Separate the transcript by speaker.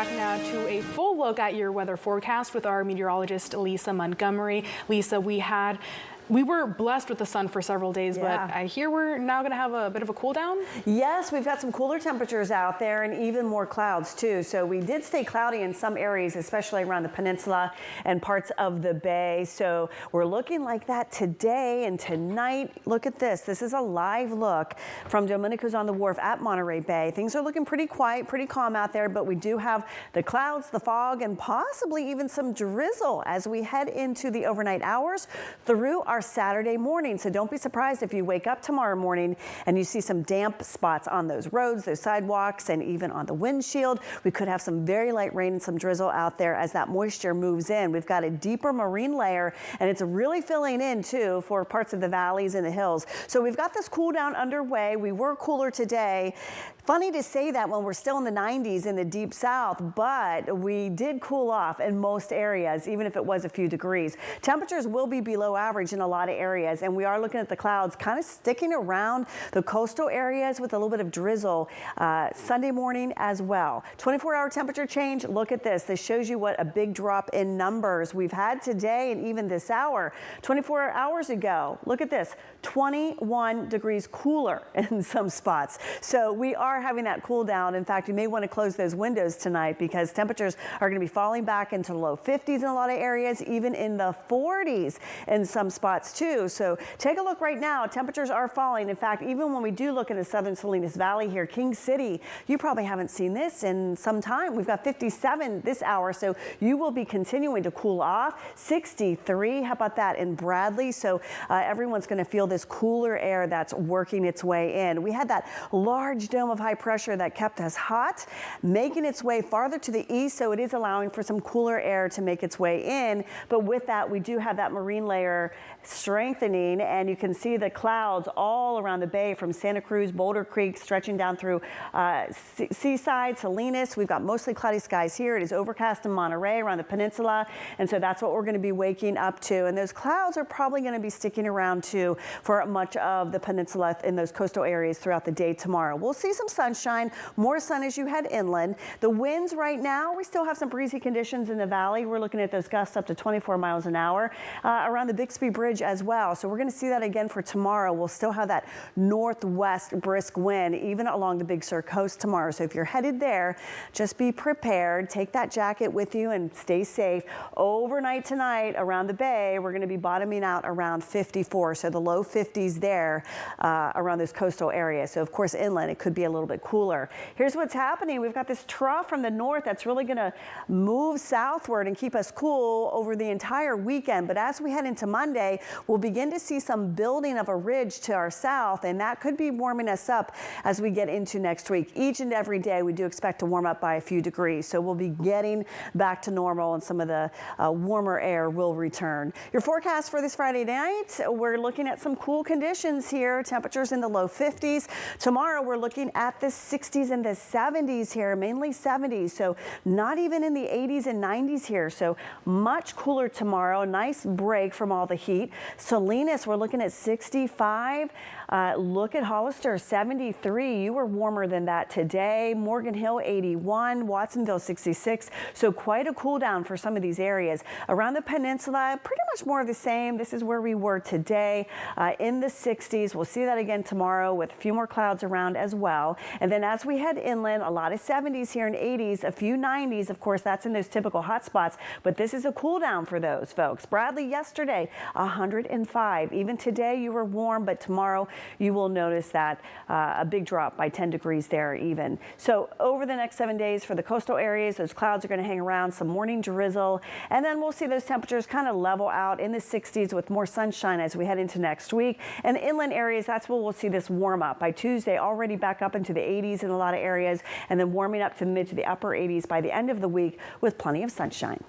Speaker 1: back now to a full look at your weather forecast with our meteorologist, Lisa Montgomery. Lisa, we were blessed with the sun for several days, but I hear we're now going to have a bit of a cool down.
Speaker 2: Yes, we've got some cooler temperatures out there and even more clouds too. So we did stay cloudy in some areas, especially around the peninsula and parts of the bay. So we're looking like that today and tonight. Look at this. This is a live look from Domenico's on the Wharf at Monterey Bay. Things are looking pretty quiet, pretty calm out there, but we do have the clouds, the fog, and possibly even some drizzle as we head into the overnight hours through our Saturday morning. So don't be surprised if you wake up tomorrow morning and you see some damp spots on those roads, those sidewalks, and even on the windshield. We could have some very light rain and some drizzle out there as that moisture moves in. We've got a deeper marine layer, and it's really filling in too for parts of the valleys and the hills. So we've got this cool down underway. We were cooler today. Funny to say that when we're still in the 90s in the deep south, but we did cool off in most areas, even if it was a few degrees. Temperatures will be below average in a lot of areas, and we are looking at the clouds kind of sticking around the coastal areas with a little bit of drizzle Sunday morning as well. 24-hour temperature change. Look at this. This shows you what a big drop in numbers we've had today and even this hour. 24 hours ago, look at this, 21 degrees cooler in some spots. So we are having that cool down. In fact, you may want to close those windows tonight because temperatures are going to be falling back into the low 50s in a lot of areas, even in the 40s in some spots too. So take a look right now. Temperatures are falling. In fact, even when we do look in the southern Salinas Valley here, King City, you probably haven't seen this in some time. We've got 57 this hour, so you will be continuing to cool off. 63, how about that in Bradley? So everyone's going to feel this cooler air that's working its way in. We had that large dome of high pressure that kept us hot, making its way farther to the east, so it is allowing for some cooler air to make its way in. But with that, we do have that marine layer strengthening, and you can see the clouds all around the bay from Santa Cruz, Boulder Creek, stretching down through Seaside, Salinas. We've got mostly cloudy skies here. It is overcast in Monterey around the peninsula, and so that's what we're going to be waking up to. And those clouds are probably going to be sticking around too for much of the peninsula in those coastal areas throughout the day tomorrow. We'll see some sunshine, more sun as you head inland. The winds right now, we still have some breezy conditions in the valley. We're looking at those gusts up to 24 miles an hour around the Bixby Bridge as well. So we're going to see that again for tomorrow. We'll still have that northwest brisk wind even along the Big Sur coast tomorrow. So if you're headed there, just be prepared. Take that jacket with you and stay safe. Overnight tonight around the bay, we're going to be bottoming out around 54. So the low 50s there around those coastal areas. So of course inland it could be a little bit cooler. Here's what's happening. We've got this trough from the north that's really going to move southward and keep us cool over the entire weekend. But as we head into Monday, we'll begin to see some building of a ridge to our south, and that could be warming us up as we get into next week. Each and every day we do expect to warm up by a few degrees, so we'll be getting back to normal and some of the warmer air will return. Your forecast for this Friday night, we're looking at some cool conditions here. Temperatures in the low 50s. Tomorrow we're looking at the 60s and the 70s here, mainly 70s, so not even in the 80s and 90s here. So much cooler tomorrow. Nice break from all the heat. Salinas, we're looking at 65. Look at Hollister, 73. You were warmer than that today. Morgan Hill, 81. Watsonville, 66. So quite a cool down for some of these areas. Around the peninsula, pretty much more of the same. This is where we were today in the 60s. We'll see that again tomorrow with a few more clouds around as well. And then as we head inland, a lot of 70s here and 80s, a few 90s. Of course, that's in those typical hot spots, but this is a cool down for those folks. Bradley yesterday, 105. Even today you were warm, but tomorrow you will notice that a big drop by 10 degrees there even. So over the next 7 days for the coastal areas, those clouds are going to hang around, some morning drizzle, and then we'll see those temperatures kind of level out in the 60s with more sunshine as we head into next week. And the inland areas, that's where we'll see this warm up. By Tuesday, already back up into the 80s in a lot of areas, and then warming up to mid to the upper 80s by the end of the week with plenty of sunshine.